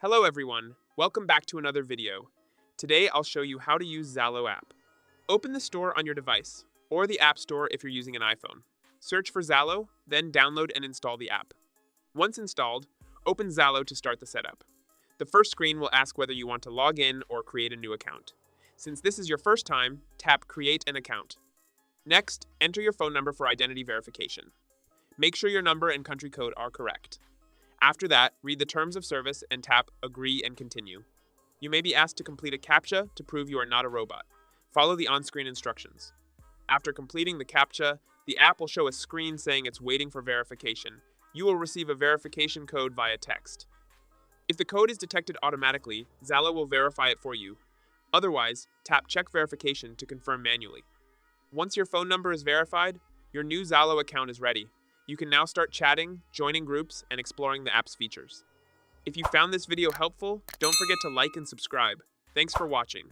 Hello everyone, welcome back to another video. Today I'll show you how to use ZALO app. Open the store on your device, or the App Store if you're using an iPhone. Search for ZALO, then download and install the app. Once installed, open ZALO to start the setup. The first screen will ask whether you want to log in or create a new account. Since this is your first time, tap Create an Account. Next, enter your phone number for identity verification. Make sure your number and country code are correct. After that, read the terms of service and tap Agree and Continue. You may be asked to complete a CAPTCHA to prove you are not a robot. Follow the on-screen instructions. After completing the CAPTCHA, the app will show a screen saying it's waiting for verification. You will receive a verification code via text. If the code is detected automatically, ZALO will verify it for you. Otherwise, tap Check Verification to confirm manually. Once your phone number is verified, your new ZALO account is ready. You can now start chatting, joining groups, and exploring the app's features. If you found this video helpful, don't forget to like and subscribe. Thanks for watching.